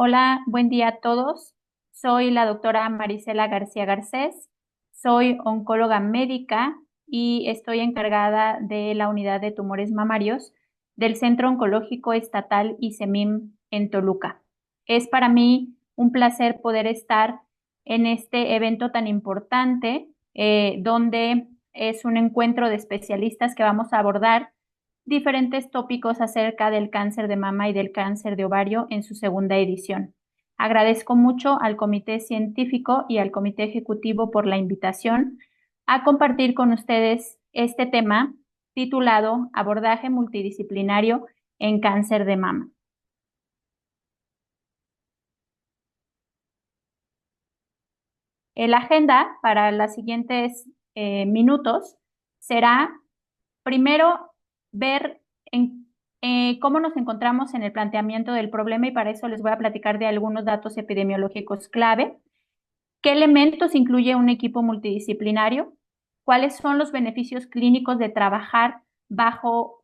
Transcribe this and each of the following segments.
Hola, buen día a todos. Soy la doctora Marisela García Garcés. Soy oncóloga médica y estoy encargada de la unidad de tumores mamarios del Centro Oncológico Estatal ICEMIM en Toluca. Es para mí un placer poder estar en este evento tan importante, donde es un encuentro de especialistas que vamos a abordar diferentes tópicos acerca del cáncer de mama y del cáncer de ovario en su segunda edición. Agradezco mucho al Comité Científico y al Comité Ejecutivo por la invitación a compartir con ustedes este tema titulado Abordaje multidisciplinario en cáncer de mama. La agenda para los siguientes minutos será primero ver cómo nos encontramos en el planteamiento del problema y para eso les voy a platicar de algunos datos epidemiológicos clave. ¿Qué elementos incluye un equipo multidisciplinario? ¿Cuáles son los beneficios clínicos de trabajar bajo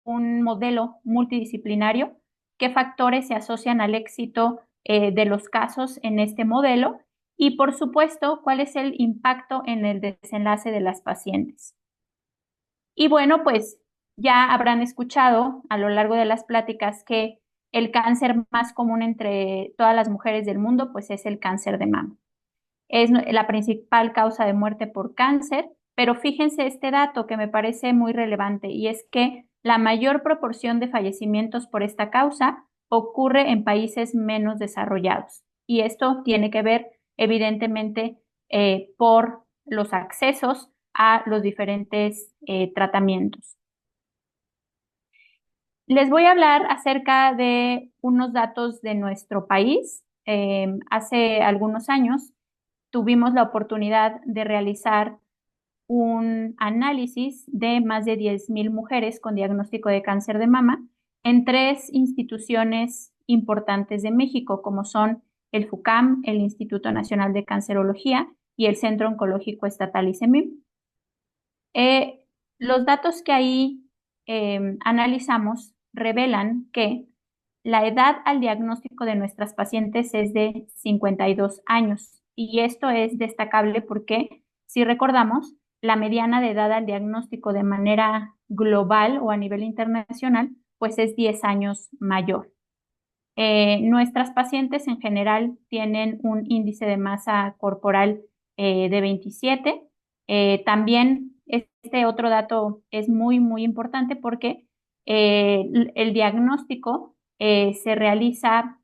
un modelo multidisciplinario? ¿Qué factores se asocian al éxito de los casos en este modelo? Y por supuesto, ¿cuál es el impacto en el desenlace de las pacientes? Y bueno, pues ya habrán escuchado a lo largo de las pláticas que el cáncer más común entre todas las mujeres del mundo, pues es el cáncer de mama. Es la principal causa de muerte por cáncer, pero fíjense este dato que me parece muy relevante y es que la mayor proporción de fallecimientos por esta causa ocurre en países menos desarrollados. Y esto tiene que ver, evidentemente, por los accesos a los diferentes tratamientos. Les voy a hablar acerca de unos datos de nuestro país. Hace algunos años tuvimos la oportunidad de realizar un análisis de más de 10,000 mujeres con diagnóstico de cáncer de mama en tres instituciones importantes de México, como son el FUCAM, el Instituto Nacional de Cancerología y el Centro Oncológico Estatal ICEMIM. Los datos que ahí analizamos revelan que la edad al diagnóstico de nuestras pacientes es de 52 años y esto es destacable porque, si recordamos, la mediana de edad al diagnóstico de manera global o a nivel internacional, pues es 10 años mayor. Nuestras pacientes en general tienen un índice de masa corporal de 27. También este otro dato es muy, muy importante porque el diagnóstico se realiza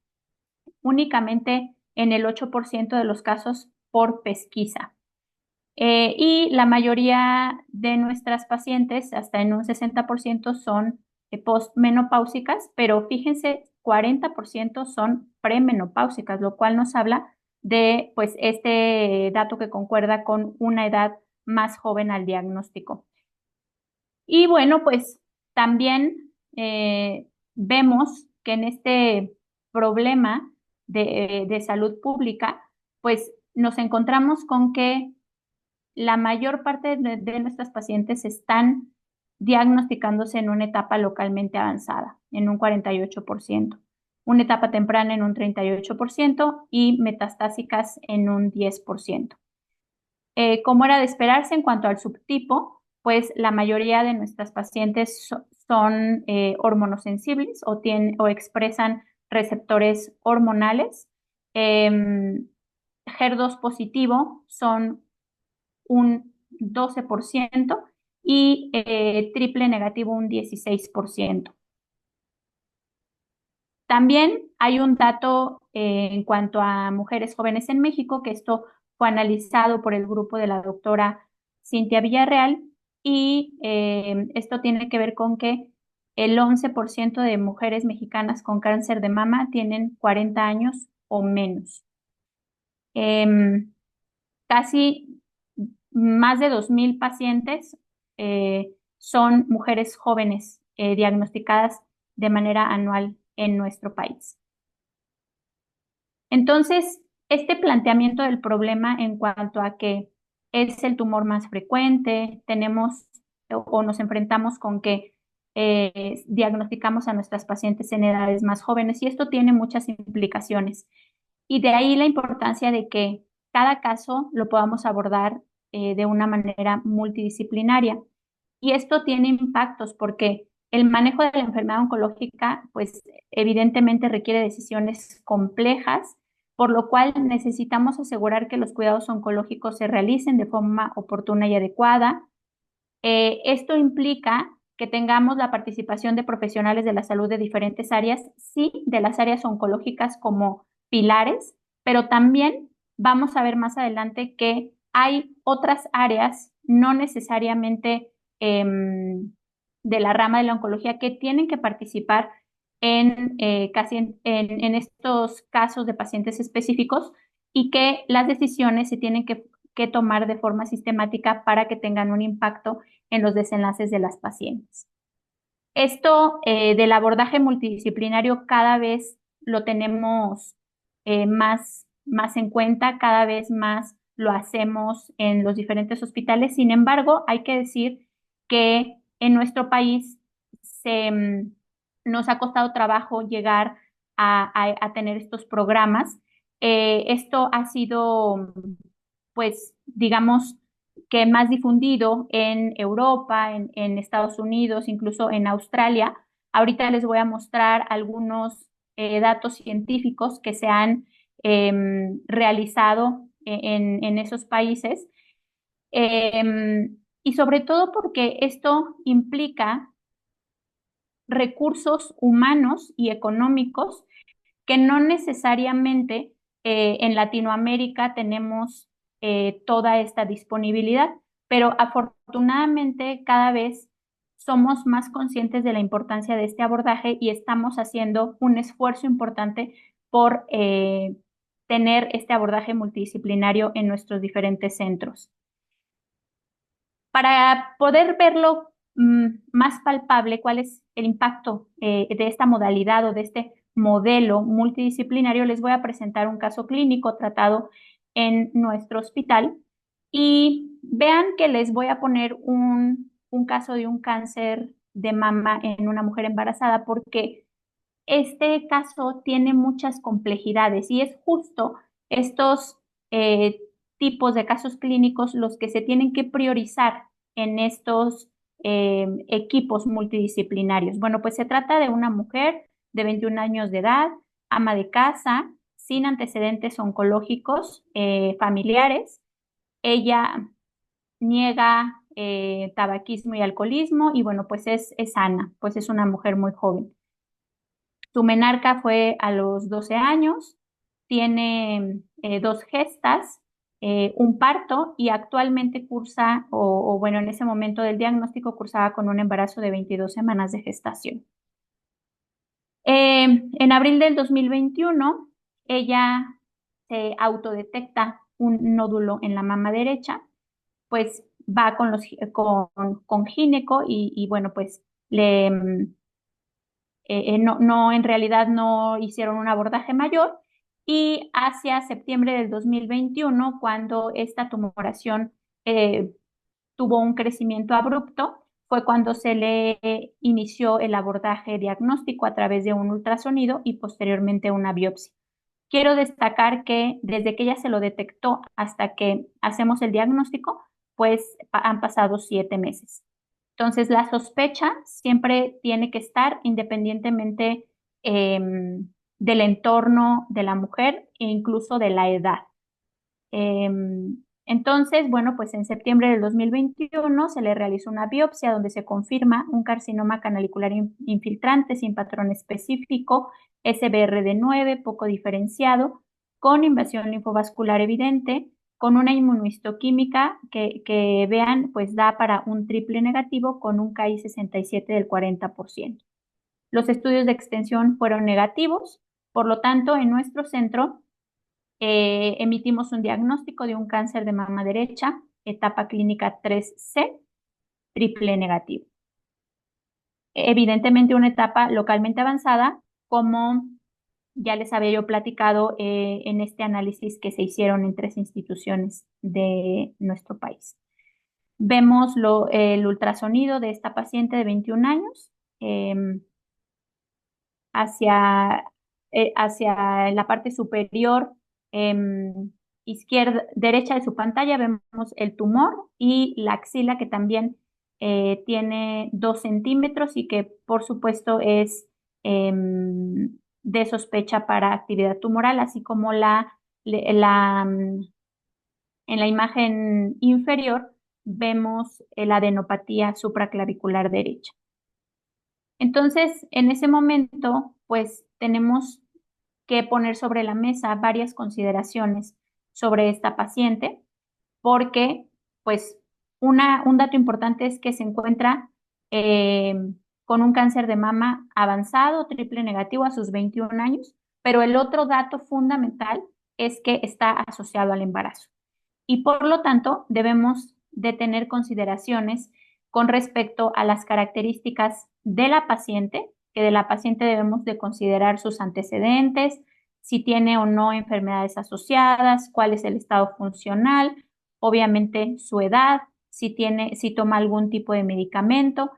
únicamente en el 8% de los casos por pesquisa. Y la mayoría de nuestras pacientes, hasta en un 60%, son postmenopáusicas, pero fíjense, 40% son premenopáusicas, lo cual nos habla de pues este dato que concuerda con una edad más joven al diagnóstico. Y bueno, pues también vemos que en este problema de salud pública, pues nos encontramos con que la mayor parte de nuestras pacientes están diagnosticándose en una etapa localmente avanzada, en un 48%, una etapa temprana en un 38% y metastásicas en un 10%. Como era de esperarse en cuanto al subtipo, pues la mayoría de nuestras pacientes son hormonosensibles o expresan receptores hormonales. HER2 positivo son un 12% y triple negativo un 16%. También hay un dato en cuanto a mujeres jóvenes en México, que esto fue analizado por el grupo de la doctora Cintia Villarreal y esto tiene que ver con que el 11% de mujeres mexicanas con cáncer de mama tienen 40 años o menos. Casi más de 2,000 pacientes son mujeres jóvenes diagnosticadas de manera anual en nuestro país. Entonces, este planteamiento del problema en cuanto a que es el tumor más frecuente, tenemos o nos enfrentamos con que diagnosticamos a nuestras pacientes en edades más jóvenes y esto tiene muchas implicaciones. Y de ahí la importancia de que cada caso lo podamos abordar de una manera multidisciplinaria. Y esto tiene impactos porque el manejo de la enfermedad oncológica, pues evidentemente requiere decisiones complejas, por lo cual necesitamos asegurar que los cuidados oncológicos se realicen de forma oportuna y adecuada. Esto implica que tengamos la participación de profesionales de la salud de diferentes áreas, sí, de las áreas oncológicas como pilares, pero también vamos a ver más adelante que hay otras áreas, no necesariamente de la rama de la oncología, que tienen que participar en estos casos de pacientes específicos y que las decisiones se tienen que tomar de forma sistemática para que tengan un impacto en los desenlaces de las pacientes. Esto del abordaje multidisciplinario cada vez lo tenemos más en cuenta, cada vez más lo hacemos en los diferentes hospitales. Sin embargo, hay que decir que en nuestro país nos ha costado trabajo llegar a tener estos programas. Esto ha sido, pues, digamos, que más difundido en Europa, en Estados Unidos, incluso en Australia. Ahorita les voy a mostrar algunos datos científicos que se han realizado en esos países. Y sobre todo porque esto implica recursos humanos y económicos que no necesariamente en Latinoamérica tenemos toda esta disponibilidad, pero afortunadamente cada vez somos más conscientes de la importancia de este abordaje y estamos haciendo un esfuerzo importante por tener este abordaje multidisciplinario en nuestros diferentes centros. Para poder verlo más palpable, cuál es el impacto de esta modalidad o de este modelo multidisciplinario, les voy a presentar un caso clínico tratado en nuestro hospital y vean que les voy a poner un caso de un cáncer de mama en una mujer embarazada porque este caso tiene muchas complejidades y es justo estos eh, tipos de casos clínicos los que se tienen que priorizar en estos equipos multidisciplinarios. Bueno, pues se trata de una mujer de 21 años de edad, ama de casa, sin antecedentes oncológicos familiares. Ella niega tabaquismo y alcoholismo y bueno, pues es sana, pues es una mujer muy joven. Su menarca fue a los 12 años, tiene dos gestas, un parto y actualmente cursa, o bueno, en ese momento del diagnóstico cursaba con un embarazo de 22 semanas de gestación. En abril del 2021, ella se autodetecta un nódulo en la mama derecha, pues va con gineco y bueno, pues no, en realidad no hicieron un abordaje mayor y hacia septiembre del 2021, cuando esta tumoración eh, tuvo un crecimiento abrupto, fue cuando se le inició el abordaje diagnóstico a través de un ultrasonido y posteriormente una biopsia. Quiero destacar que desde que ella se lo detectó hasta que hacemos el diagnóstico, pues han pasado 7 meses. Entonces, la sospecha siempre tiene que estar independientemente del entorno de la mujer e incluso de la edad. Entonces, bueno, pues en septiembre del 2021 se le realizó una biopsia donde se confirma un carcinoma canalicular infiltrante sin patrón específico, SBRD9 poco diferenciado, con invasión linfovascular evidente, con una inmunohistoquímica que vean, pues da para un triple negativo con un KI67 del 40%. Los estudios de extensión fueron negativos, por lo tanto, en nuestro centro emitimos un diagnóstico de un cáncer de mama derecha, etapa clínica 3C, triple negativo. Evidentemente una etapa localmente avanzada, como ya les había yo platicado en este análisis que se hicieron en 3 instituciones de nuestro país. Vemos el ultrasonido de esta paciente de 21 años em, hacia, hacia la parte superior izquierda, derecha de su pantalla vemos el tumor y la axila que también tiene 2 centímetros y que por supuesto es de sospecha para actividad tumoral, así como en la imagen inferior vemos la adenopatía supraclavicular derecha. Entonces, en ese momento, pues tenemos que poner sobre la mesa varias consideraciones sobre esta paciente, porque, pues, un dato importante es que se encuentra eh, con un cáncer de mama avanzado, triple negativo a sus 21 años, pero el otro dato fundamental es que está asociado al embarazo y por lo tanto debemos de tener consideraciones con respecto a las características de la paciente, que de la paciente debemos de considerar sus antecedentes, si tiene o no enfermedades asociadas, cuál es el estado funcional, obviamente su edad, si toma algún tipo de medicamento.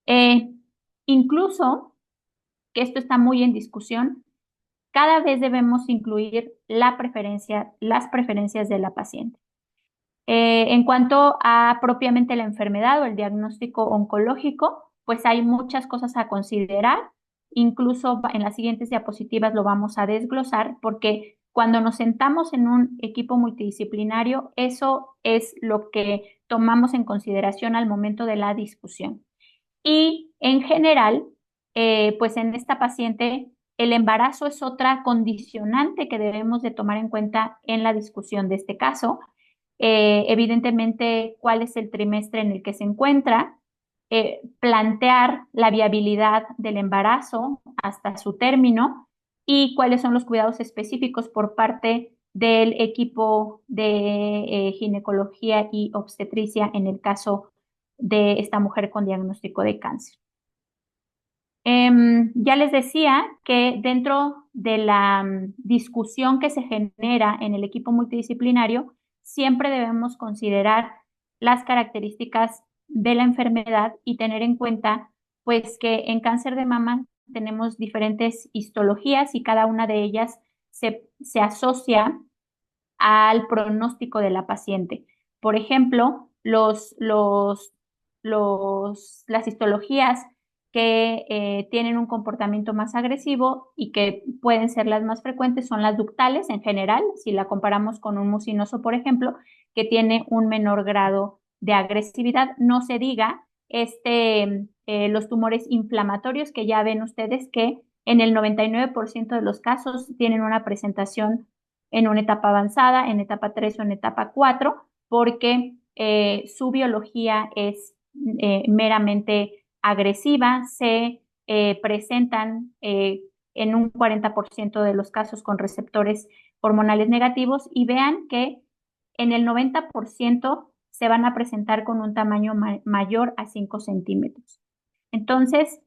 Eh, Incluso, que esto está muy en discusión, cada vez debemos incluir las preferencias de la paciente. En cuanto a propiamente la enfermedad o el diagnóstico oncológico, pues hay muchas cosas a considerar. Incluso en las siguientes diapositivas lo vamos a desglosar porque cuando nos sentamos en un equipo multidisciplinario, eso es lo que tomamos en consideración al momento de la discusión. Y en general, pues en esta paciente, el embarazo es otra condicionante que debemos de tomar en cuenta en la discusión de este caso. Evidentemente, cuál es el trimestre en el que se encuentra, plantear la viabilidad del embarazo hasta su término y cuáles son los cuidados específicos por parte del equipo de ginecología y obstetricia en el caso de esta mujer con diagnóstico de cáncer. Ya les decía que dentro de la discusión que se genera en el equipo multidisciplinario, siempre debemos considerar las características de la enfermedad y tener en cuenta, pues, que en cáncer de mama tenemos diferentes histologías y cada una de ellas se asocia al pronóstico de la paciente. Por ejemplo, las histologías que tienen un comportamiento más agresivo y que pueden ser las más frecuentes son las ductales en general, si la comparamos con un mucinoso, por ejemplo, que tiene un menor grado de agresividad. No se diga los tumores inflamatorios que ya ven ustedes que en el 99% de los casos tienen una presentación en una etapa avanzada, en etapa 3 o en etapa 4, porque su biología es meramente agresiva, se presentan en un 40% de los casos con receptores hormonales negativos y vean que en el 90% se van a presentar con un tamaño mayor a 5 centímetros. Entonces,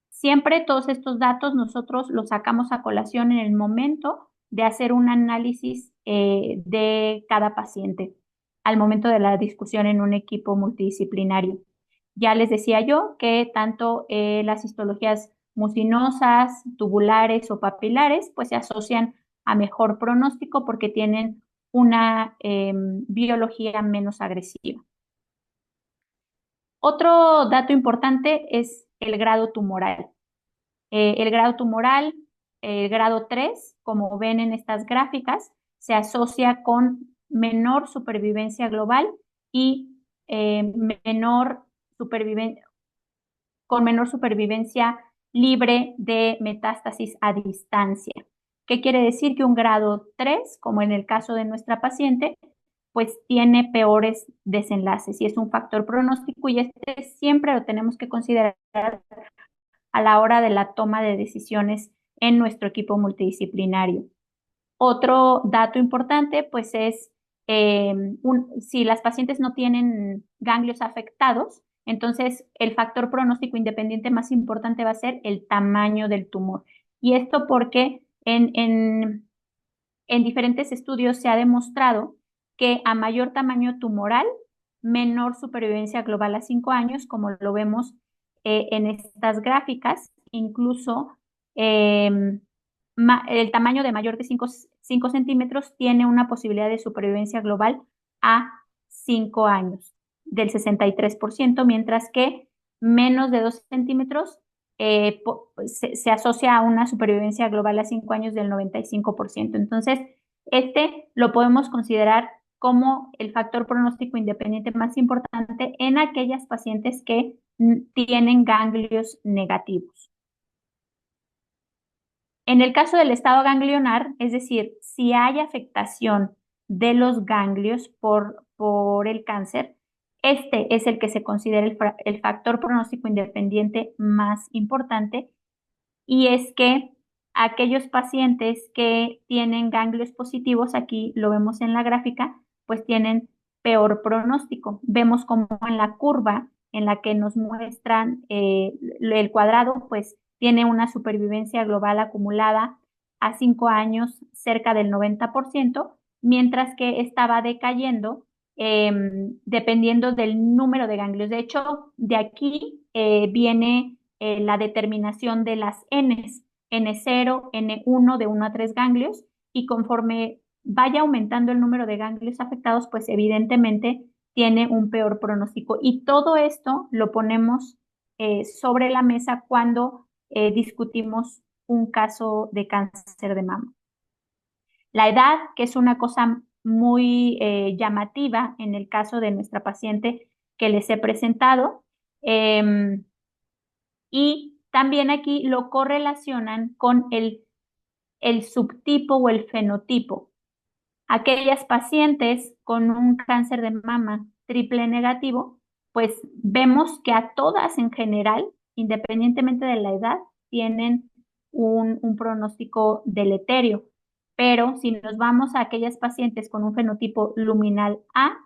siempre todos estos datos nosotros los sacamos a colación en el momento de hacer un análisis de cada paciente al momento de la discusión en un equipo multidisciplinario. Ya les decía yo que tanto las histologías mucinosas, tubulares o papilares, pues se asocian a mejor pronóstico porque tienen una biología menos agresiva. Otro dato importante es el grado tumoral. El grado tumoral, el grado 3, como ven en estas gráficas, se asocia con menor supervivencia global y menor supervivencia, con menor supervivencia libre de metástasis a distancia. ¿Qué quiere decir? Que un grado 3, como en el caso de nuestra paciente, pues tiene peores desenlaces y es un factor pronóstico y este siempre lo tenemos que considerar a la hora de la toma de decisiones en nuestro equipo multidisciplinario. Otro dato importante, pues es si las pacientes no tienen ganglios afectados, entonces el factor pronóstico independiente más importante va a ser el tamaño del tumor. Y esto porque en diferentes estudios se ha demostrado que a mayor tamaño tumoral, menor supervivencia global a 5 años, como lo vemos en estas gráficas, incluso el tamaño de mayor de 5 centímetros tiene una posibilidad de supervivencia global a 5 años del 63%, mientras que menos de 2 centímetros se asocia a una supervivencia global a 5 años del 95%. Entonces, este lo podemos considerar como el factor pronóstico independiente más importante en aquellas pacientes que tienen ganglios negativos. En el caso del estado ganglionar, es decir, si hay afectación de los ganglios por el cáncer, este es el que se considera el factor pronóstico independiente más importante, y es que aquellos pacientes que tienen ganglios positivos, aquí lo vemos en la gráfica, pues tienen peor pronóstico. Vemos como en la curva en la que nos muestran el cuadrado, pues tiene una supervivencia global acumulada a 5 años cerca del 90%, mientras que estaba decayendo dependiendo del número de ganglios. De hecho, de aquí viene la determinación de las Ns, N0, N1, de 1 a 3 ganglios, y conforme vaya aumentando el número de ganglios afectados, pues evidentemente tiene un peor pronóstico. Y todo esto lo ponemos sobre la mesa cuando discutimos un caso de cáncer de mama. La edad, que es una cosa muy llamativa en el caso de nuestra paciente que les he presentado, y también aquí lo correlacionan con el subtipo o el fenotipo. Aquellas pacientes con un cáncer de mama triple negativo, pues vemos que a todas en general, independientemente de la edad, tienen un pronóstico deleterio. Pero si nos vamos a aquellas pacientes con un fenotipo luminal A,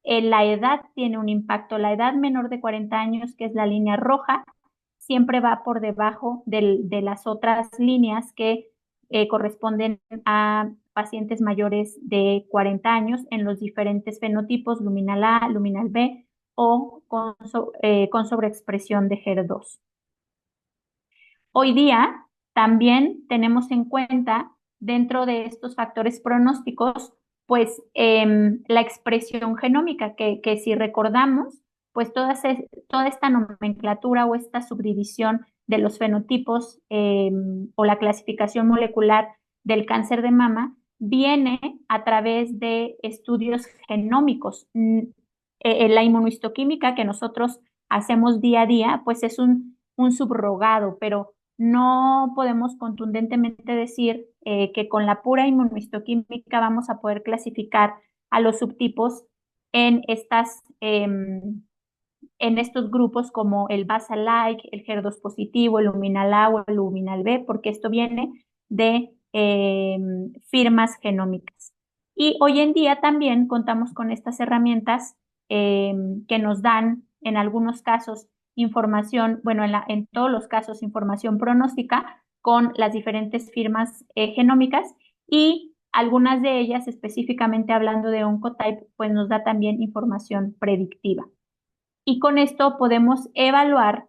la edad tiene un impacto. La edad menor de 40 años, que es la línea roja, siempre va por debajo de las otras líneas que corresponden a pacientes mayores de 40 años en los diferentes fenotipos, luminal A, luminal B o con sobreexpresión de HER2. Hoy día también tenemos en cuenta dentro de estos factores pronósticos, pues la expresión genómica, que si recordamos, pues toda esta nomenclatura o esta subdivisión de los fenotipos o la clasificación molecular del cáncer de mama viene a través de estudios genómicos. La inmunohistoquímica que nosotros hacemos día a día, pues es un subrogado, pero no podemos contundentemente decir que con la pura inmunohistoquímica vamos a poder clasificar a los subtipos en en estos grupos como el basal-like, el HER2 positivo, el luminal A o el luminal B, porque esto viene de firmas genómicas. Y hoy en día también contamos con estas herramientas que nos dan en algunos casos información, bueno, en todos los casos información pronóstica con las diferentes firmas genómicas, y algunas de ellas, específicamente hablando de Oncotype, pues nos da también información predictiva. Y con esto podemos evaluar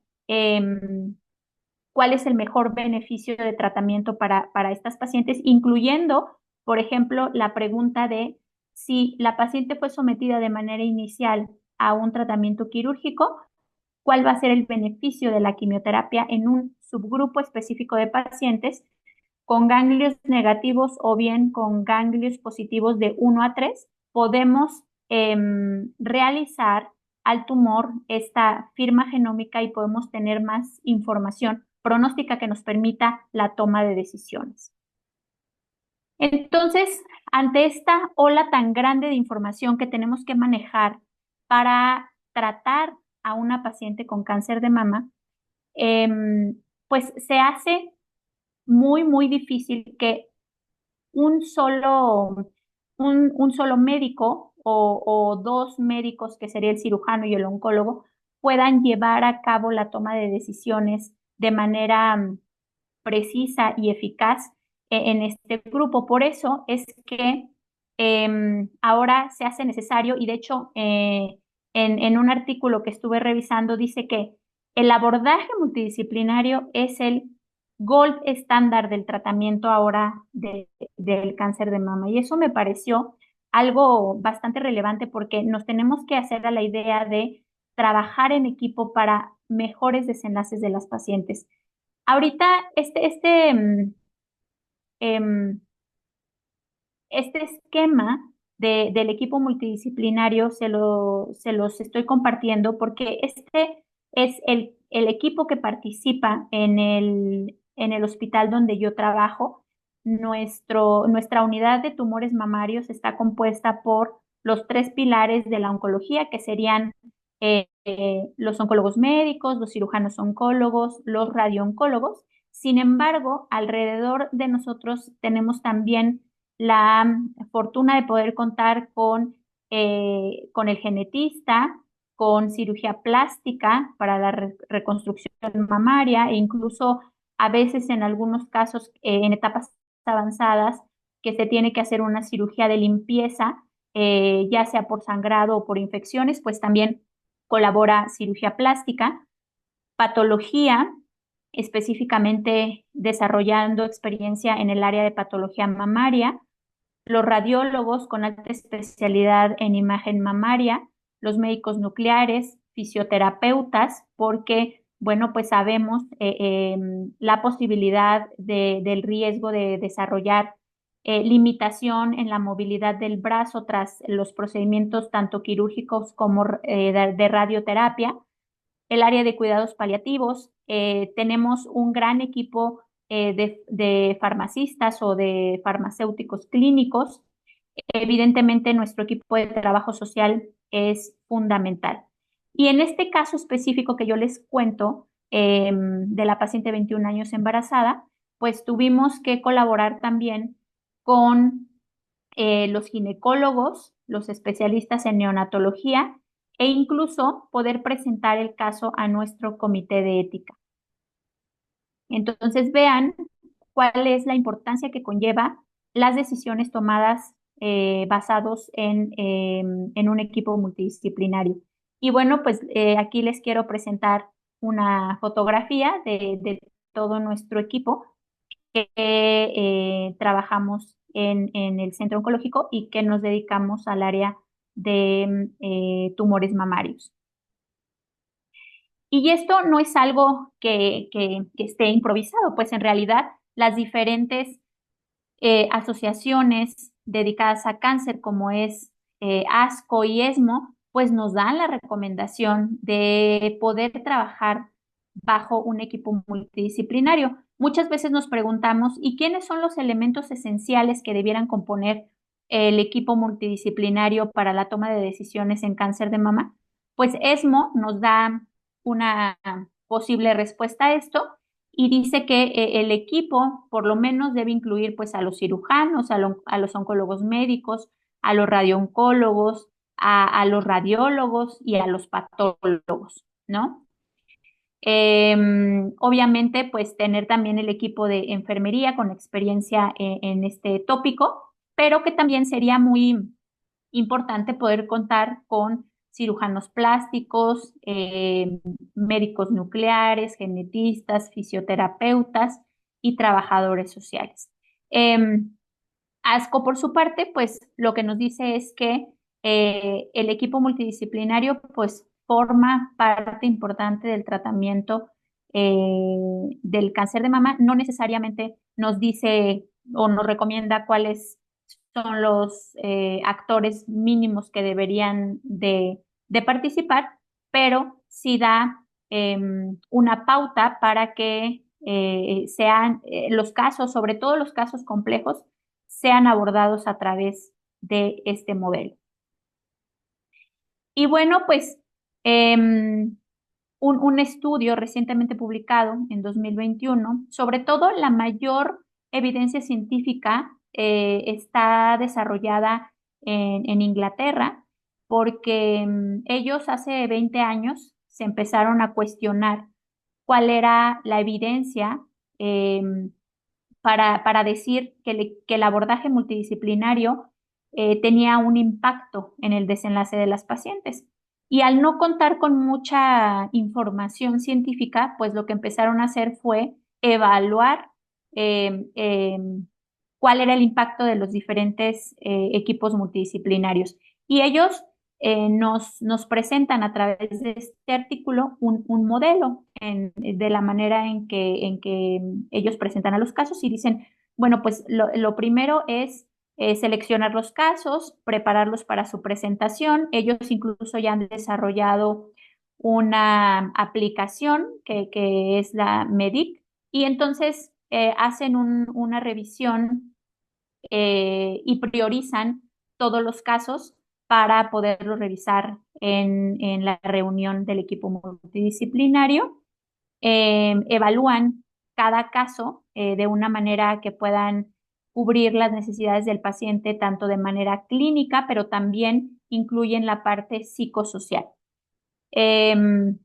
cuál es el mejor beneficio de tratamiento para estas pacientes, incluyendo, por ejemplo, la pregunta de si la paciente fue sometida de manera inicial a un tratamiento quirúrgico, cuál va a ser el beneficio de la quimioterapia en un subgrupo específico de pacientes con ganglios negativos o bien con ganglios positivos de 1 a 3. Podemos realizar al tumor esta firma genómica y podemos tener más información pronóstica que nos permita la toma de decisiones. Entonces, ante esta ola tan grande de información que tenemos que manejar para tratar a una paciente con cáncer de mama, pues se hace muy, muy difícil que un solo, un solo médico o dos médicos, que sería el cirujano y el oncólogo, puedan llevar a cabo la toma de decisiones de manera precisa y eficaz en este grupo. Por eso es que ahora se hace necesario, y de hecho en un artículo que estuve revisando dice que El abordaje multidisciplinario es el gold estándar del tratamiento ahora del cáncer de mama. Y eso me pareció algo bastante relevante porque nos tenemos que hacer a la idea de trabajar en equipo para mejores desenlaces de las pacientes. Ahorita, em, este esquema del equipo multidisciplinario se los estoy compartiendo porque este es el equipo que participa en el hospital donde yo trabajo. Nuestra unidad de tumores mamarios está compuesta por los tres pilares de la oncología, que serían los oncólogos médicos, los cirujanos oncólogos, los radiooncólogos. Sin embargo, alrededor de nosotros tenemos también la fortuna de poder contar con el genetista, con cirugía plástica para la reconstrucción mamaria e incluso a veces en algunos casos en etapas avanzadas que se tiene que hacer una cirugía de limpieza, ya sea por sangrado o por infecciones, pues también colabora cirugía plástica, patología, específicamente desarrollando experiencia en el área de patología mamaria, los radiólogos con alta especialidad en imagen mamaria, los médicos nucleares, fisioterapeutas, porque, bueno, pues sabemos la posibilidad del riesgo de desarrollar limitación en la movilidad del brazo tras los procedimientos tanto quirúrgicos como de radioterapia, el área de cuidados paliativos. Tenemos un gran equipo de farmacistas o de farmacéuticos clínicos. Evidentemente, nuestro equipo de trabajo social es fundamental. Y en este caso específico que yo les cuento, de la paciente 21 años embarazada, pues tuvimos que colaborar también con los ginecólogos, los especialistas en neonatología e incluso poder presentar el caso a nuestro comité de ética. Entonces vean cuál es la importancia que conlleva las decisiones tomadas basados en un equipo multidisciplinario. Y bueno, pues aquí les quiero presentar una fotografía de todo nuestro equipo que trabajamos en el centro oncológico y que nos dedicamos al área de tumores mamarios. Y esto no es algo que esté improvisado, pues en realidad las diferentes asociaciones dedicadas a cáncer, como es ASCO y ESMO, pues nos dan la recomendación de poder trabajar bajo un equipo multidisciplinario. Muchas veces nos preguntamos, ¿y quiénes son los elementos esenciales que debieran componer el equipo multidisciplinario para la toma de decisiones en cáncer de mama? Pues ESMO nos da una posible respuesta a esto y dice que el equipo por lo menos debe incluir pues a los cirujanos, a los oncólogos médicos, a los radiooncólogos, a los radiólogos y a los patólogos, ¿no? Obviamente, pues tener también el equipo de enfermería con experiencia en este tópico, pero que también sería muy importante poder contar con cirujanos plásticos, médicos nucleares, genetistas, fisioterapeutas y trabajadores sociales. ASCO, por su parte, pues lo que nos dice es que el equipo multidisciplinario pues forma parte importante del tratamiento del cáncer de mama. No necesariamente nos dice o nos recomienda cuáles son los actores mínimos que deberían de participar, pero sí da una pauta para que sean los casos, sobre todo los casos complejos, sean abordados a través de este modelo. Y bueno, pues un estudio recientemente publicado en 2021, sobre todo la mayor evidencia científica está desarrollada en Inglaterra, porque ellos hace 20 años se empezaron a cuestionar cuál era la evidencia para decir que el abordaje multidisciplinario tenía un impacto en el desenlace de las pacientes. Y al no contar con mucha información científica, pues lo que empezaron a hacer fue evaluar eh, eh, cuál era el impacto de los diferentes equipos multidisciplinarios. Y ellos nos presentan a través de este artículo un modelo de la manera en que ellos presentan a los casos y dicen, bueno, pues lo primero es seleccionar los casos, prepararlos para su presentación. Ellos incluso ya han desarrollado una aplicación que es la MEDIC y entonces hacen una revisión y priorizan todos los casos para poderlos revisar en la reunión del equipo multidisciplinario. Evalúan cada caso de una manera que puedan cubrir las necesidades del paciente tanto de manera clínica, pero también incluyen la parte psicosocial. Em,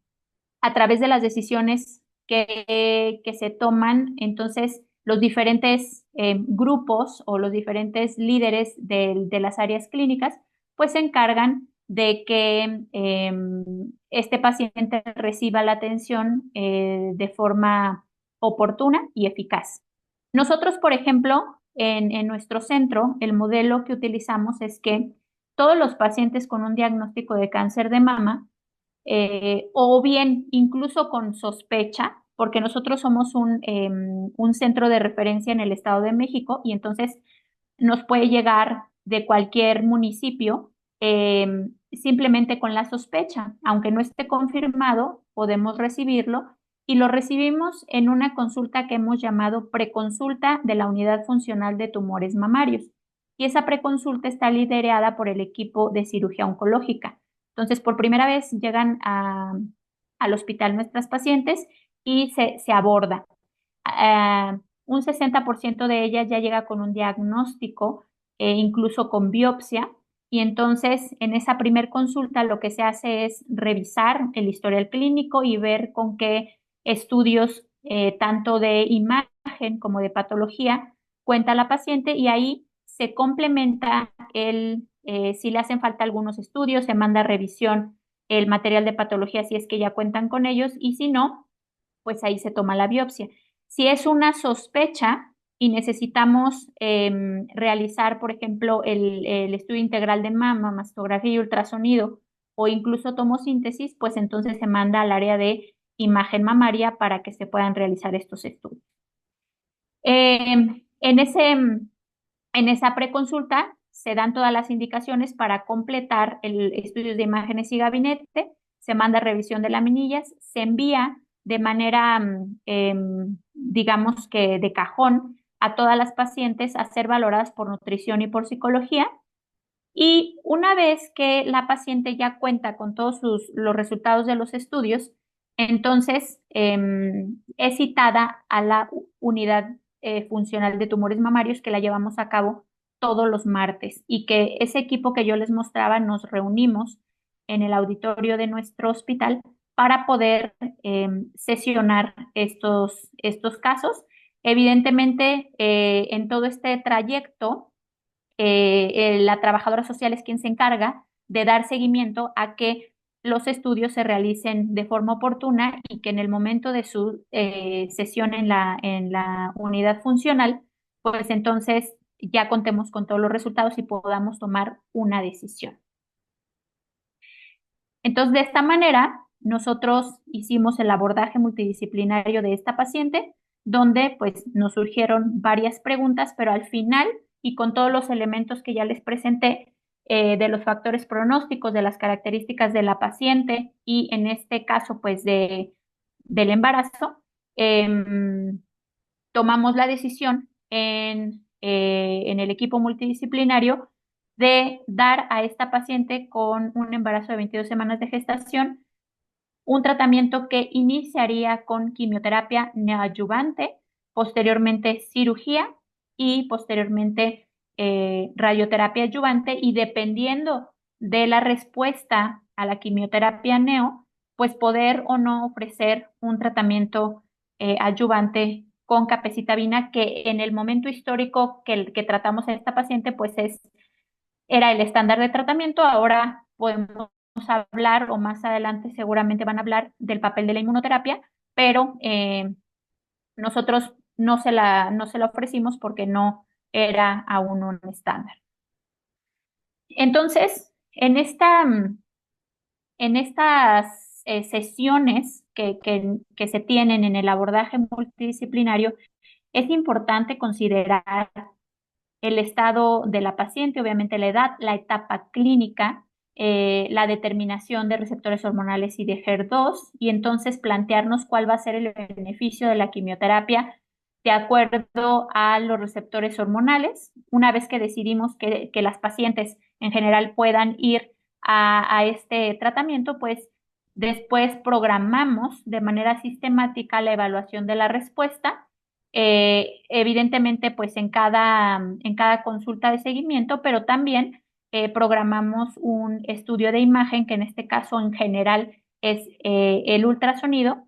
a través de las decisiones que se toman, entonces los diferentes grupos o los diferentes líderes de las áreas clínicas, pues se encargan de que este paciente reciba la atención de forma oportuna y eficaz. Nosotros, por ejemplo, en nuestro centro, el modelo que utilizamos es que todos los pacientes con un diagnóstico de cáncer de mama o bien incluso con sospecha, porque nosotros somos un centro de referencia en el Estado de México y entonces nos puede llegar de cualquier municipio simplemente con la sospecha. Aunque no esté confirmado, podemos recibirlo y lo recibimos en una consulta que hemos llamado preconsulta de la Unidad Funcional de Tumores Mamarios. Y esa preconsulta está liderada por el equipo de cirugía oncológica. Entonces, por primera vez llegan al hospital nuestras pacientes y se aborda. Un 60% de ellas ya llega con un diagnóstico, incluso con biopsia, y entonces en esa primer consulta lo que se hace es revisar el historial clínico y ver con qué estudios, tanto de imagen como de patología, cuenta la paciente y ahí se complementa si le hacen falta algunos estudios, se manda a revisión el material de patología si es que ya cuentan con ellos y si no, pues ahí se toma la biopsia. Si es una sospecha y necesitamos realizar, por ejemplo, el estudio integral de mama, mastografía y ultrasonido o incluso tomosíntesis, pues entonces se manda al área de imagen mamaria para que se puedan realizar estos estudios. En esa preconsulta se dan todas las indicaciones para completar el estudio de imágenes y gabinete, se manda revisión de laminillas, se envía de manera, digamos que de cajón, a todas las pacientes a ser valoradas por nutrición y por psicología. Y una vez que la paciente ya cuenta con todos los resultados de los estudios, entonces es citada a la unidad funcional de tumores mamarios que la llevamos a cabo todos los martes y que ese equipo que yo les mostraba nos reunimos en el auditorio de nuestro hospital para poder sesionar estos casos. Evidentemente, en todo este trayecto, la trabajadora social es quien se encarga de dar seguimiento a que los estudios se realicen de forma oportuna y que en el momento de su sesión en la unidad funcional, pues entonces ya contemos con todos los resultados y podamos tomar una decisión. Entonces, de esta manera, nosotros hicimos el abordaje multidisciplinario de esta paciente, donde pues nos surgieron varias preguntas, pero al final, y con todos los elementos que ya les presenté, de los factores pronósticos, de las características de la paciente y en este caso, pues del embarazo, tomamos la decisión en el equipo multidisciplinario de dar a esta paciente con un embarazo de 22 semanas de gestación un tratamiento que iniciaría con quimioterapia neoadyuvante, posteriormente cirugía y posteriormente radioterapia adyuvante y dependiendo de la respuesta a la quimioterapia neo, pues poder o no ofrecer un tratamiento adyuvante con capecitabina que en el momento histórico que tratamos a esta paciente pues era el estándar de tratamiento, ahora podemos a hablar, o más adelante seguramente van a hablar del papel de la inmunoterapia, pero nosotros no se la ofrecimos porque no era aún un estándar. Entonces, en estas sesiones que se tienen en el abordaje multidisciplinario, es importante considerar el estado de la paciente, obviamente la edad, la etapa clínica, la determinación de receptores hormonales y de HER2, y entonces plantearnos cuál va a ser el beneficio de la quimioterapia de acuerdo a los receptores hormonales. Una vez que decidimos que las pacientes en general puedan ir a este tratamiento, pues después programamos de manera sistemática la evaluación de la respuesta, evidentemente, pues en cada consulta de seguimiento, pero también programamos un estudio de imagen, que en este caso en general es el ultrasonido,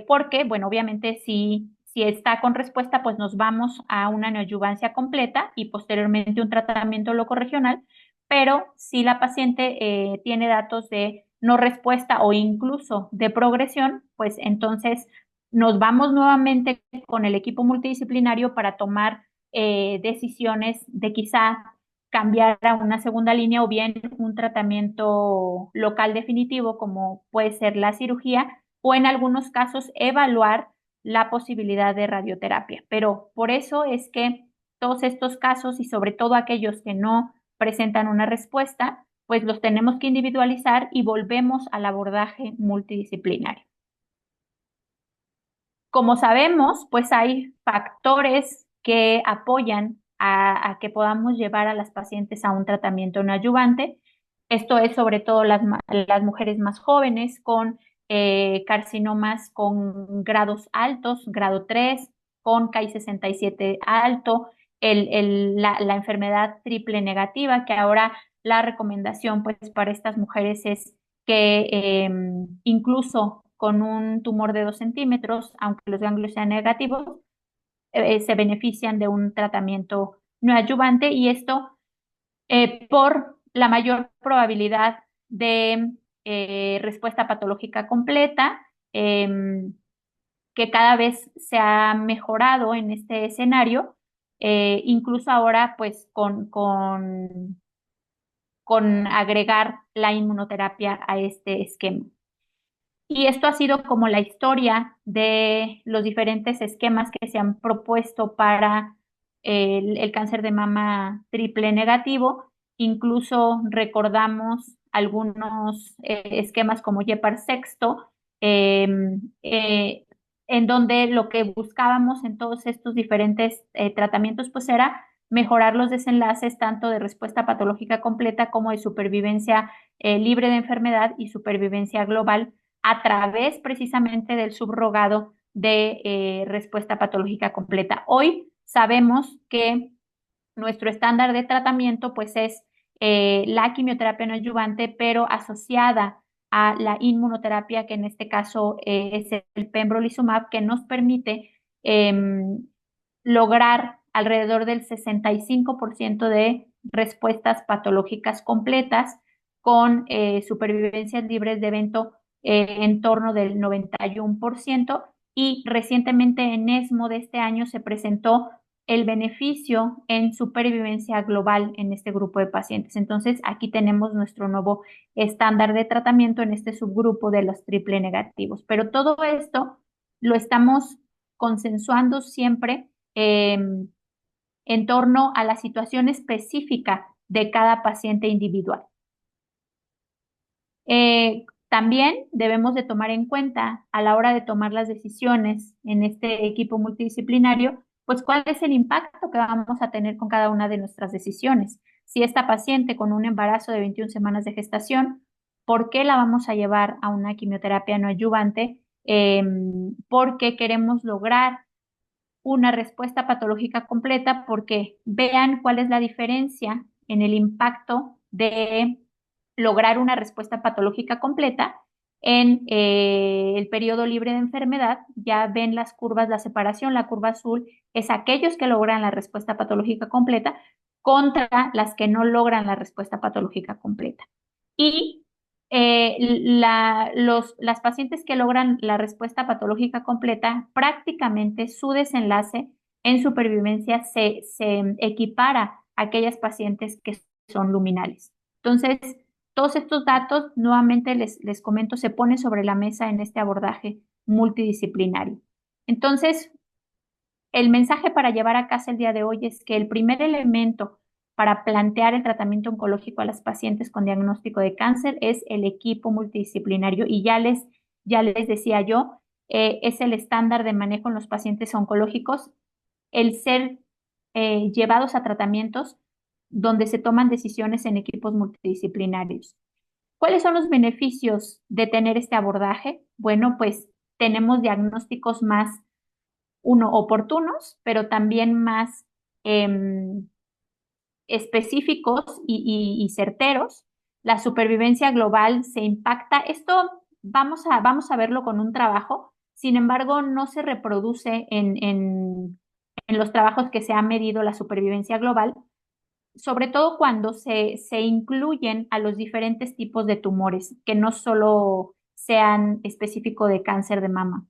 porque, bueno, obviamente si está con respuesta, pues nos vamos a una neoadyuvancia completa y posteriormente un tratamiento locorregional, pero si la paciente tiene datos de no respuesta o incluso de progresión, pues entonces nos vamos nuevamente con el equipo multidisciplinario para tomar decisiones de quizá cambiar a una segunda línea o bien un tratamiento local definitivo, como puede ser la cirugía, o en algunos casos evaluar la posibilidad de radioterapia. Pero por eso es que todos estos casos, y sobre todo aquellos que no presentan una respuesta, pues los tenemos que individualizar y volvemos al abordaje multidisciplinario. Como sabemos, pues hay factores que apoyan a que podamos llevar a las pacientes a un tratamiento no adyuvante. Esto es sobre todo las mujeres más jóvenes con carcinomas con grados altos, grado 3, con Ki-67 alto, la enfermedad triple negativa, que ahora la recomendación pues para estas mujeres es que incluso con un tumor de 2 centímetros, aunque los ganglios sean negativos, se benefician de un tratamiento neoadyuvante, y esto por la mayor probabilidad de respuesta patológica completa, que cada vez se ha mejorado en este escenario, incluso ahora pues con agregar la inmunoterapia a este esquema. Y esto ha sido como la historia de los diferentes esquemas que se han propuesto para el cáncer de mama triple negativo. Incluso recordamos algunos esquemas como YEPAR sexto, eh, eh, en donde lo que buscábamos en todos estos diferentes tratamientos pues era mejorar los desenlaces tanto de respuesta patológica completa como de supervivencia libre de enfermedad y supervivencia global a través precisamente del subrogado de respuesta patológica completa. Hoy sabemos que nuestro estándar de tratamiento pues es la quimioterapia no adyuvante, pero asociada a la inmunoterapia, que en este caso es el pembrolizumab, que nos permite eh, lograr alrededor del 65% de respuestas patológicas completas, con supervivencias libres de evento en torno del 91%. Y recientemente en ESMO de este año se presentó el beneficio en supervivencia global en este grupo de pacientes. Entonces, aquí tenemos nuestro nuevo estándar de tratamiento en este subgrupo de los triple negativos. Pero todo esto lo estamos consensuando siempre en torno a la situación específica de cada paciente individual. También debemos de tomar en cuenta a la hora de tomar las decisiones en este equipo multidisciplinario, pues cuál es el impacto que vamos a tener con cada una de nuestras decisiones. Si esta paciente con un embarazo de 21 semanas de gestación, ¿por qué la vamos a llevar a una quimioterapia no adyuvante? Porque queremos lograr una respuesta patológica completa, porque vean cuál es la diferencia en el impacto de lograr una respuesta patológica completa en el periodo libre de enfermedad. Ya ven las curvas, la separación, la curva azul es aquellos que logran la respuesta patológica completa contra las que no logran la respuesta patológica completa. Y las pacientes que logran la respuesta patológica completa, prácticamente su desenlace en supervivencia se equipara a aquellas pacientes que son luminales. Entonces, todos estos datos, nuevamente les comento, se ponen sobre la mesa en este abordaje multidisciplinario. Entonces, el mensaje para llevar a casa el día de hoy es que el primer elemento para plantear el tratamiento oncológico a las pacientes con diagnóstico de cáncer es el equipo multidisciplinario y ya les decía yo, es el estándar de manejo en los pacientes oncológicos, el ser llevados a tratamientos donde se toman decisiones en equipos multidisciplinarios. ¿Cuáles son los beneficios de tener este abordaje? Bueno, pues tenemos diagnósticos más oportunos, pero también más em, específicos y certeros. La supervivencia global se impacta. Esto vamos a verlo con un trabajo, sin embargo, no se reproduce en los trabajos que se ha medido la supervivencia global, sobre todo cuando se incluyen a los diferentes tipos de tumores, que no solo sean específicos de cáncer de mama.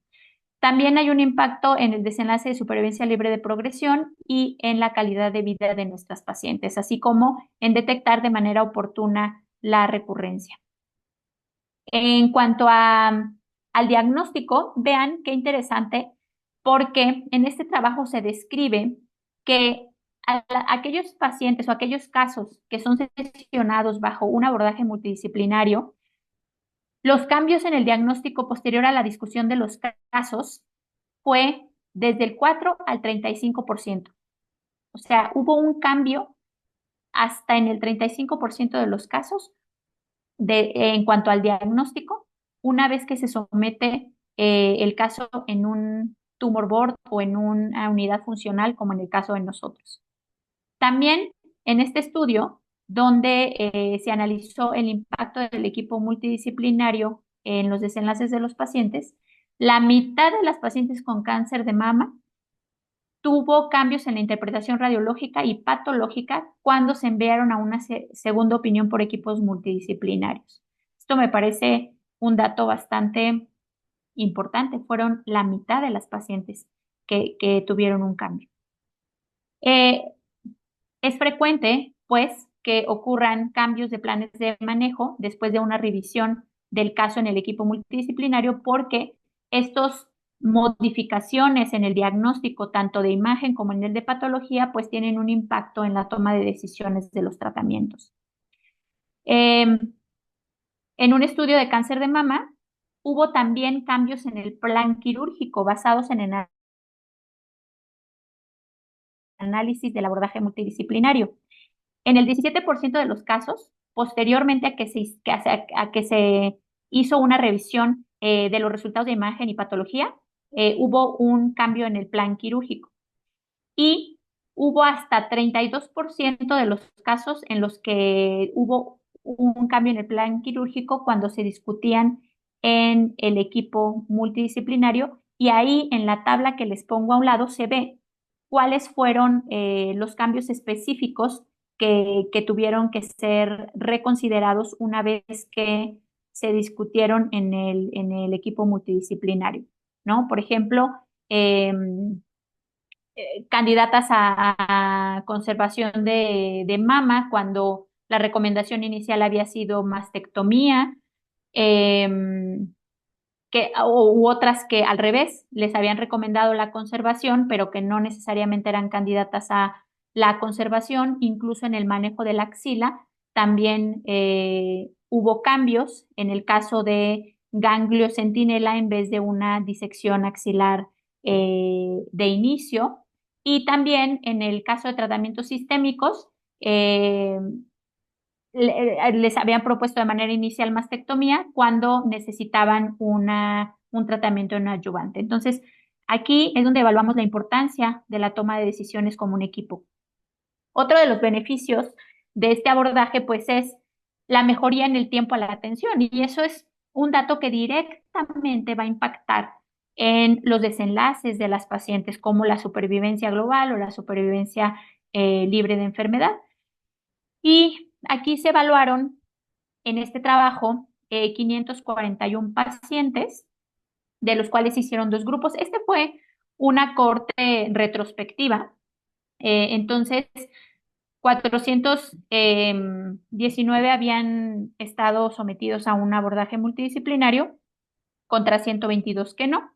También hay un impacto en el desenlace de supervivencia libre de progresión y en la calidad de vida de nuestras pacientes, así como en detectar de manera oportuna la recurrencia. En cuanto al diagnóstico, vean qué interesante, porque en este trabajo se describe que aquellos pacientes o aquellos casos que son seleccionados bajo un abordaje multidisciplinario, los cambios en el diagnóstico posterior a la discusión de los casos fue desde el 4 al 35%. O sea, hubo un cambio hasta en el 35% de los casos en cuanto al diagnóstico, una vez que se somete el caso en un tumor board o en una unidad funcional, como en el caso de nosotros. También en este estudio, donde se analizó el impacto del equipo multidisciplinario en los desenlaces de los pacientes, la mitad de las pacientes con cáncer de mama tuvo cambios en la interpretación radiológica y patológica cuando se enviaron a una segunda opinión por equipos multidisciplinarios. Esto me parece un dato bastante importante. Fueron la mitad de las pacientes que tuvieron un cambio. Eh, es frecuente, pues, que ocurran cambios de planes de manejo después de una revisión del caso en el equipo multidisciplinario porque estos modificaciones en el diagnóstico, tanto de imagen como en el de patología, pues tienen un impacto en la toma de decisiones de los tratamientos. En un estudio de cáncer de mama, hubo también cambios en el plan quirúrgico basados en el análisis del abordaje multidisciplinario. En el 17% de los casos, posteriormente a que se hizo una revisión de los resultados de imagen y patología, hubo un cambio en el plan quirúrgico. Y hubo hasta 32% de los casos en los que hubo un cambio en el plan quirúrgico cuando se discutían en el equipo multidisciplinario. Y ahí en la tabla que les pongo a un lado se ve cuáles fueron los cambios específicos que tuvieron que ser reconsiderados una vez que se discutieron en el equipo multidisciplinario, ¿no? Por ejemplo, candidatas a conservación de mama cuando la recomendación inicial había sido mastectomía, u otras que al revés les habían recomendado la conservación, pero que no necesariamente eran candidatas a la conservación, incluso en el manejo de la axila. También hubo cambios en el caso de ganglio centinela en vez de una disección axilar de inicio. Y también en el caso de tratamientos sistémicos, les habían propuesto de manera inicial mastectomía cuando necesitaban un tratamiento en adyuvante. Entonces, aquí es donde evaluamos la importancia de la toma de decisiones como un equipo. Otro de los beneficios de este abordaje, pues, es la mejoría en el tiempo a la atención, y eso es un dato que directamente va a impactar en los desenlaces de las pacientes, como la supervivencia global o la supervivencia libre de enfermedad. Y aquí se evaluaron en este trabajo 541 pacientes, de los cuales se hicieron dos grupos. Este fue una corte retrospectiva. Entonces, 419 habían estado sometidos a un abordaje multidisciplinario contra 122 que no.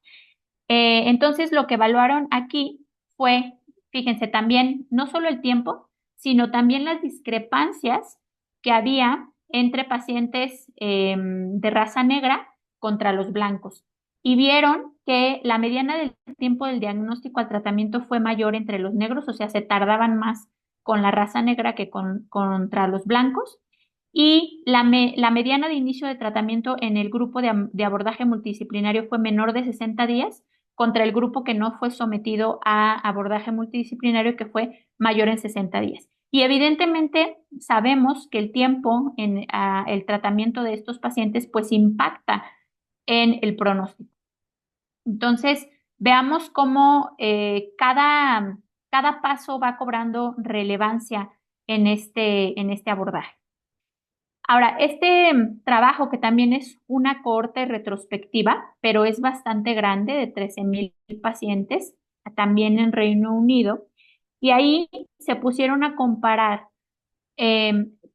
Entonces, lo que evaluaron aquí fue, fíjense, también no solo el tiempo, sino también las discrepancias que había entre pacientes de raza negra contra los blancos. Y vieron que la mediana del tiempo del diagnóstico al tratamiento fue mayor entre los negros, o sea, se tardaban más con la raza negra que contra los blancos. Y la mediana de inicio de tratamiento en el grupo de abordaje multidisciplinario fue menor de 60 días contra el grupo que no fue sometido a abordaje multidisciplinario, que fue mayor en 60 días. Y evidentemente sabemos que el tiempo en el tratamiento de estos pacientes pues impacta en el pronóstico. Entonces, veamos cómo cada paso va cobrando relevancia en este abordaje. Ahora, este trabajo, que también es una cohorte retrospectiva, pero es bastante grande, de 13,000 pacientes, también en Reino Unido, y ahí se pusieron a comparar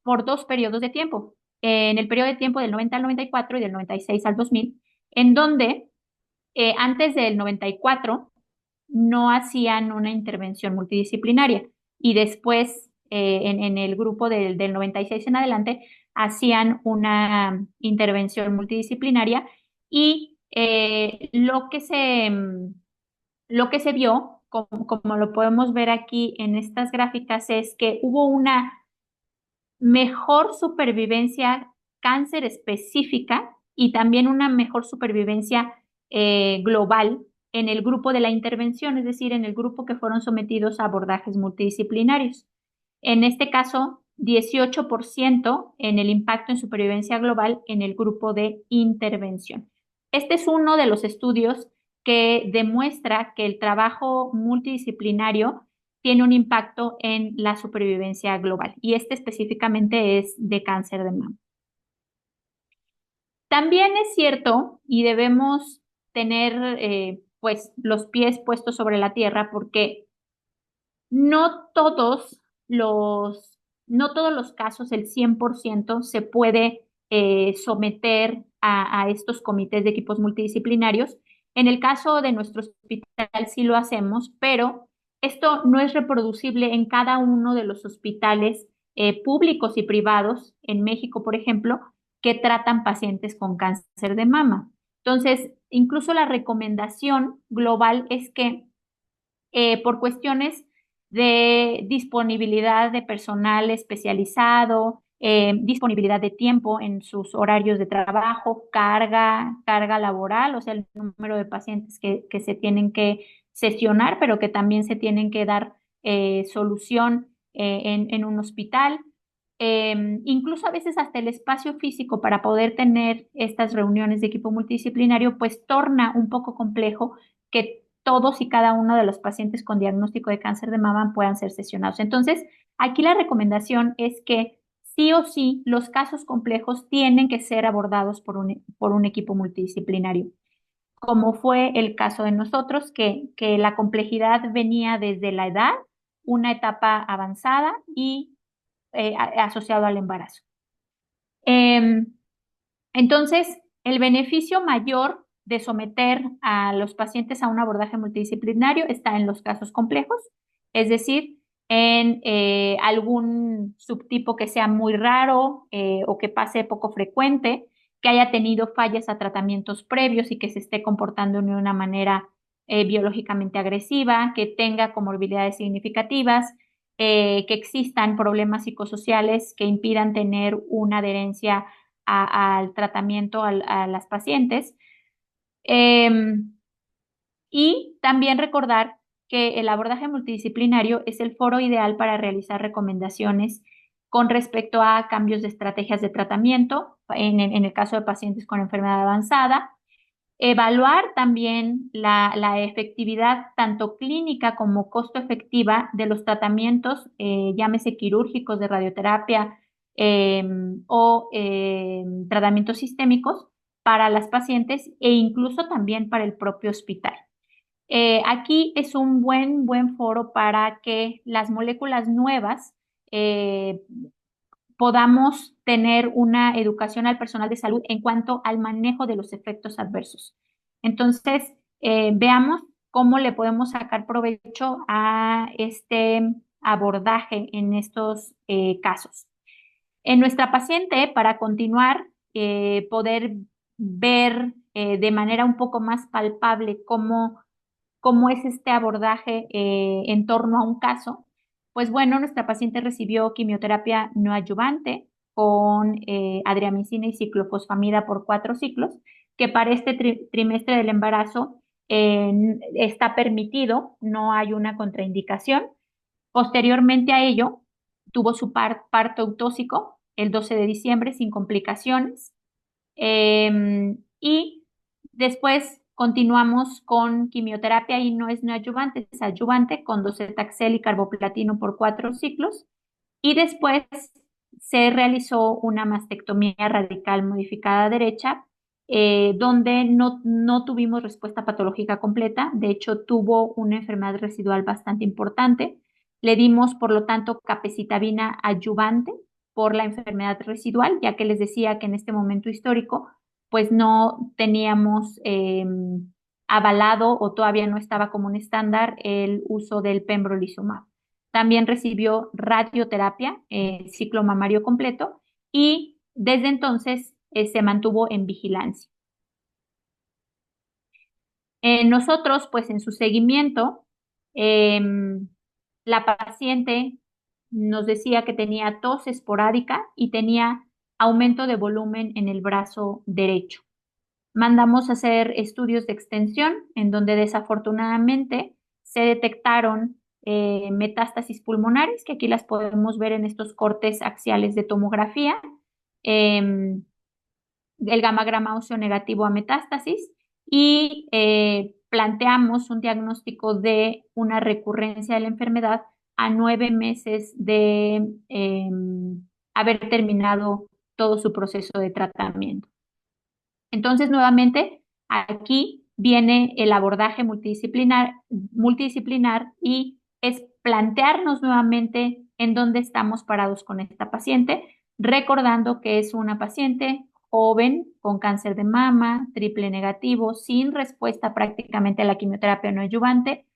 por dos periodos de tiempo. En el periodo de tiempo del 90 al 94 y del 96 al 2000, en donde antes del 94 no hacían una intervención multidisciplinaria, y después en el grupo del 96 en adelante hacían una intervención multidisciplinaria. Y lo que se vio, como lo podemos ver aquí en estas gráficas, es que hubo una mejor supervivencia cáncer específica y también una mejor supervivencia global en el grupo de la intervención, es decir, en el grupo que fueron sometidos a abordajes multidisciplinarios. En este caso, 18% en el impacto en supervivencia global en el grupo de intervención. Este es uno de los estudios que demuestra que el trabajo multidisciplinario tiene un impacto en la supervivencia global, y este específicamente es de cáncer de mama. También es cierto, y debemos tener pues los pies puestos sobre la tierra, porque no todos no todos los casos, el 100%, se puede someter a estos comités de equipos multidisciplinarios. En el caso de nuestro hospital sí lo hacemos, pero esto no es reproducible en cada uno de los hospitales públicos y privados en México, por ejemplo, que tratan pacientes con cáncer de mama. Entonces, incluso la recomendación global es que por cuestiones de disponibilidad de personal especializado, disponibilidad de tiempo en sus horarios de trabajo, carga laboral, o sea, el número de pacientes que se tienen que sesionar, pero que también se tienen que dar solución en un hospital. Incluso a veces hasta el espacio físico para poder tener estas reuniones de equipo multidisciplinario, pues torna un poco complejo que todos y cada uno de los pacientes con diagnóstico de cáncer de mama puedan ser sesionados. Entonces, aquí la recomendación es que sí o sí los casos complejos tienen que ser abordados por un equipo multidisciplinario, como fue el caso de nosotros, que la complejidad venía desde la edad, una etapa avanzada y asociado al embarazo. Em, entonces, el beneficio mayor de someter a los pacientes a un abordaje multidisciplinario está en los casos complejos, es decir, en algún subtipo que sea muy raro o que pase poco frecuente, que haya tenido fallas a tratamientos previos y que se esté comportando de una manera biológicamente agresiva, que tenga comorbilidades significativas, que existan problemas psicosociales que impidan tener una adherencia al tratamiento a las pacientes. Y también recordar que el abordaje multidisciplinario es el foro ideal para realizar recomendaciones con respecto a cambios de estrategias de tratamiento en el caso de pacientes con enfermedad avanzada. Evaluar también la efectividad tanto clínica como costo efectiva de los tratamientos, llámese quirúrgicos, de radioterapia, tratamientos sistémicos para las pacientes e incluso también para el propio hospital. Aquí es un buen foro para que las moléculas nuevas eh, podamos tener una educación al personal de salud en cuanto al manejo de los efectos adversos. Entonces, veamos cómo le podemos sacar provecho a este abordaje en estos casos. En nuestra paciente, para continuar, poder ver de manera un poco más palpable cómo es este abordaje en torno a un caso, pues bueno, nuestra paciente recibió quimioterapia neoadyuvante con adriamicina y ciclofosfamida por 4 ciclos, que para este trimestre del embarazo está permitido, no hay una contraindicación. Posteriormente a ello, tuvo su parto eutóxico el 12 de diciembre sin complicaciones. Y después continuamos con quimioterapia y no es neoadyuvante, es adyuvante con docetaxel y carboplatino por 4 ciclos. Y después se realizó una mastectomía radical modificada derecha, donde no tuvimos respuesta patológica completa. De hecho, tuvo una enfermedad residual bastante importante. Le dimos, por lo tanto, capecitabina adyuvante por la enfermedad residual, ya que les decía que en este momento histórico, pues no teníamos avalado o todavía no estaba como un estándar el uso del pembrolizumab. También recibió radioterapia, ciclo mamario completo, y desde entonces se mantuvo en vigilancia. Nosotros, pues en su seguimiento, la paciente nos decía que tenía tos esporádica y tenía aumento de volumen en el brazo derecho. Mandamos a hacer estudios de extensión en donde desafortunadamente se detectaron metástasis pulmonares, que aquí las podemos ver en estos cortes axiales de tomografía, em, el gamagrama óseo negativo a metástasis y planteamos un diagnóstico de una recurrencia de la enfermedad a 9 meses de haber terminado todo su proceso de tratamiento. Entonces, nuevamente, aquí viene el abordaje multidisciplinar y es plantearnos nuevamente en dónde estamos parados con esta paciente, recordando que es una paciente joven con cáncer de mama, triple negativo, sin respuesta prácticamente a la quimioterapia no adyuvante.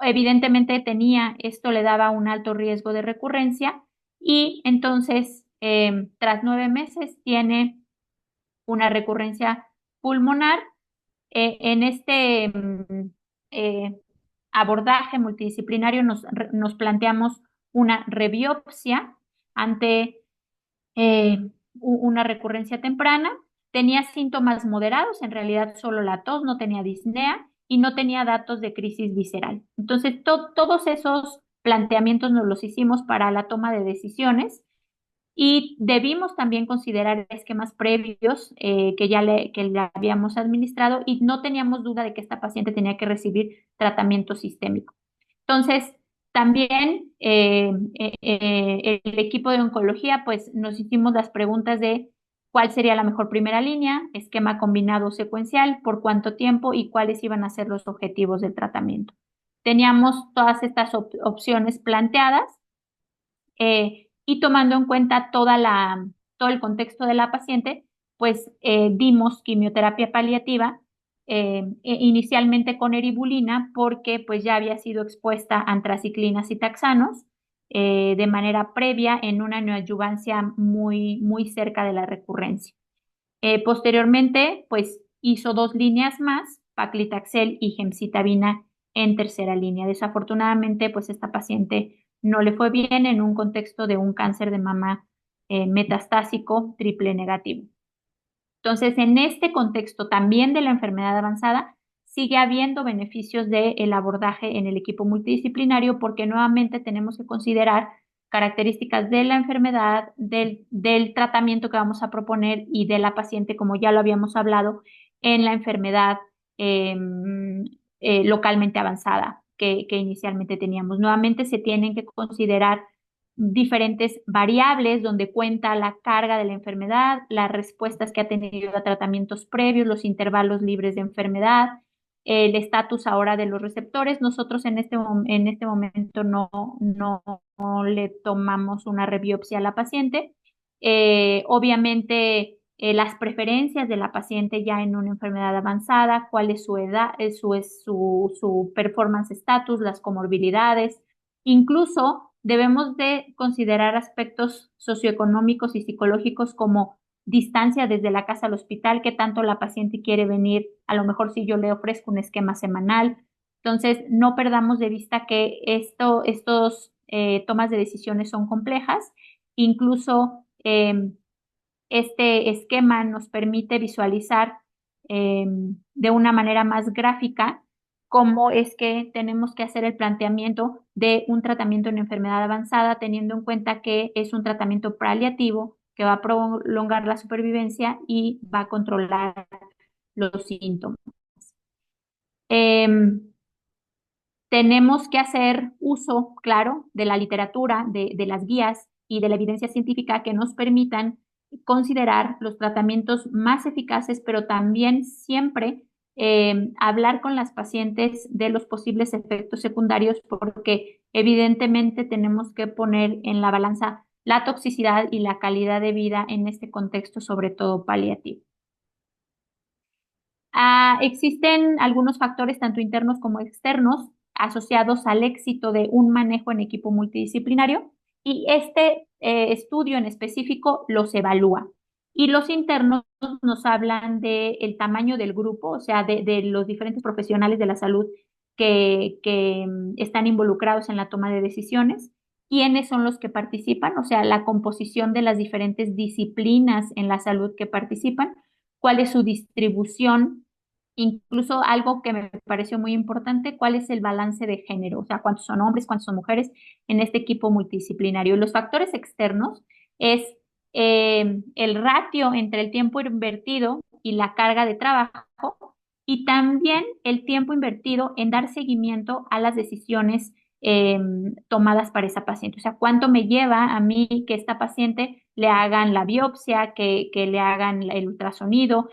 Evidentemente esto le daba un alto riesgo de recurrencia y entonces, tras 9 meses, tiene una recurrencia pulmonar. En este eh, abordaje multidisciplinario nos planteamos una rebiopsia ante una recurrencia temprana. Tenía síntomas moderados, en realidad solo la tos, no tenía disnea y no tenía datos de crisis visceral. Entonces, todos esos planteamientos nos los hicimos para la toma de decisiones y debimos también considerar esquemas previos que le habíamos administrado y no teníamos duda de que esta paciente tenía que recibir tratamiento sistémico. Entonces, también el equipo de oncología, pues nos hicimos las preguntas de cuál sería la mejor primera línea, esquema combinado secuencial, por cuánto tiempo y cuáles iban a ser los objetivos del tratamiento. Teníamos todas estas opciones planteadas y tomando en cuenta todo el contexto de la paciente, pues dimos quimioterapia paliativa inicialmente con eribulina porque pues ya había sido expuesta a antraciclinas y taxanos de manera previa en una neoadyuvancia muy cerca de la recurrencia. Posteriormente, pues hizo 2 líneas más, paclitaxel y gemcitabina en tercera línea. Desafortunadamente, pues esta paciente no le fue bien en un contexto de un cáncer de mama metastásico triple negativo. Entonces, en este contexto también de la enfermedad avanzada, sigue habiendo beneficios del abordaje en el equipo multidisciplinario porque nuevamente tenemos que considerar características de la enfermedad, del tratamiento que vamos a proponer y de la paciente, como ya lo habíamos hablado, en la enfermedad localmente avanzada que inicialmente teníamos. Nuevamente se tienen que considerar diferentes variables donde cuenta la carga de la enfermedad, las respuestas que ha tenido a tratamientos previos, los intervalos libres de enfermedad, el estatus ahora de los receptores. Nosotros en este momento no le tomamos una rebiopsia a la paciente. Obviamente, las preferencias de la paciente ya en una enfermedad avanzada, cuál es su edad, su performance status, las comorbilidades. Incluso debemos de considerar aspectos socioeconómicos y psicológicos como distancia desde la casa al hospital, que tanto la paciente quiere venir, a lo mejor si yo le ofrezco un esquema semanal. Entonces, no perdamos de vista que estos tomas de decisiones son complejas. Incluso este esquema nos permite visualizar de una manera más gráfica cómo es que tenemos que hacer el planteamiento de un tratamiento en enfermedad avanzada, teniendo en cuenta que es un tratamiento paliativo que va a prolongar la supervivencia y va a controlar los síntomas. Em, Tenemos que hacer uso, claro, de la literatura, de las guías y de la evidencia científica que nos permitan considerar los tratamientos más eficaces, pero también siempre hablar con las pacientes de los posibles efectos secundarios, porque evidentemente tenemos que poner en la balanza la toxicidad y la calidad de vida en este contexto, sobre todo paliativo. Existen algunos factores, tanto internos como externos, asociados al éxito de un manejo en equipo multidisciplinario, y este estudio en específico los evalúa. Y los internos nos hablan del tamaño del grupo, o sea, de los diferentes profesionales de la salud que están involucrados en la toma de decisiones, quiénes son los que participan, o sea, la composición de las diferentes disciplinas en la salud que participan, cuál es su distribución, incluso algo que me pareció muy importante, cuál es el balance de género, o sea, cuántos son hombres, cuántos son mujeres en este equipo multidisciplinario. Los factores externos es el ratio entre el tiempo invertido y la carga de trabajo, y también el tiempo invertido en dar seguimiento a las decisiones eh, tomadas para esa paciente. O sea, cuánto me lleva a mí que esta paciente le hagan la biopsia, que le hagan el ultrasonido.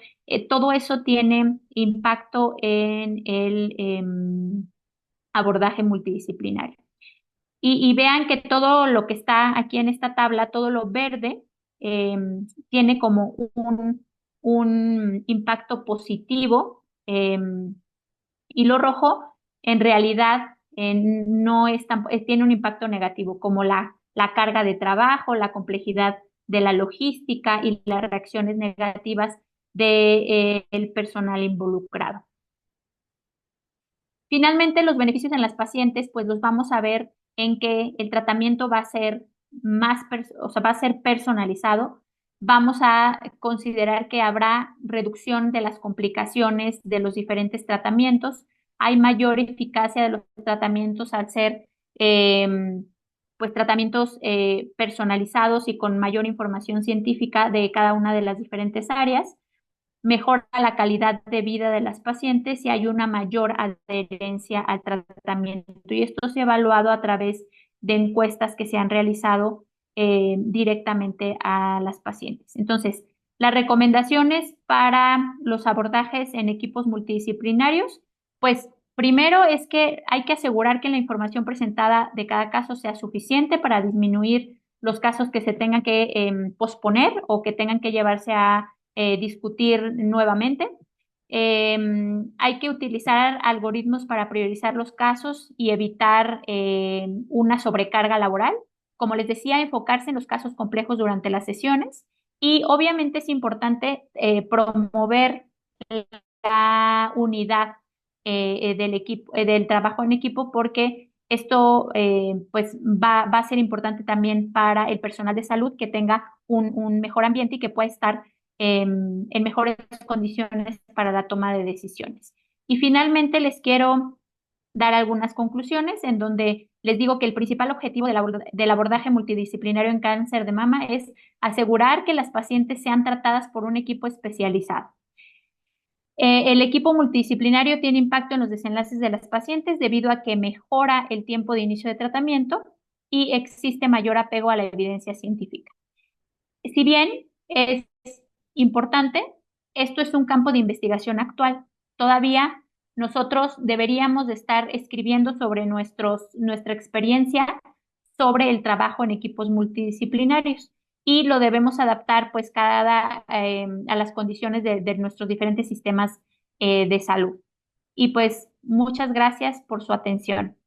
Todo eso tiene impacto en el abordaje multidisciplinario. Y vean que todo lo que está aquí en esta tabla, todo lo verde, eh, tiene como un impacto positivo, y lo rojo en realidad no es tan, tiene un impacto negativo, como la carga de trabajo, la complejidad de la logística y las reacciones negativas del personal involucrado. Finalmente, los beneficios en las pacientes, pues los vamos a ver en que el tratamiento va a ser o sea, va a ser personalizado. Vamos a considerar que habrá reducción de las complicaciones de los diferentes tratamientos. Hay mayor eficacia de los tratamientos al ser, pues, tratamientos personalizados y con mayor información científica de cada una de las diferentes áreas. Mejora la calidad de vida de las pacientes y hay una mayor adherencia al tratamiento. Y esto se ha evaluado a través de encuestas que se han realizado directamente a las pacientes. Entonces, las recomendaciones para los abordajes en equipos multidisciplinarios, pues primero es que hay que asegurar que la información presentada de cada caso sea suficiente para disminuir los casos que se tengan que posponer o que tengan que llevarse a discutir nuevamente. Hay que utilizar algoritmos para priorizar los casos y evitar una sobrecarga laboral. Como les decía, enfocarse en los casos complejos durante las sesiones, y obviamente es importante promover la unidad del equipo, del trabajo en equipo, porque esto pues va a ser importante también para el personal de salud, que tenga un mejor ambiente y que pueda estar en mejores condiciones para la toma de decisiones. Y finalmente les quiero dar algunas conclusiones en donde les digo que el principal objetivo del abordaje multidisciplinario en cáncer de mama es asegurar que las pacientes sean tratadas por un equipo especializado. El equipo multidisciplinario tiene impacto en los desenlaces de las pacientes debido a que mejora el tiempo de inicio de tratamiento y existe mayor apego a la evidencia científica. Si bien es importante, esto es un campo de investigación actual. Todavía nosotros deberíamos de estar escribiendo sobre nuestra experiencia sobre el trabajo en equipos multidisciplinarios y lo debemos adaptar pues a las condiciones de nuestros diferentes sistemas de salud. Y pues muchas gracias por su atención.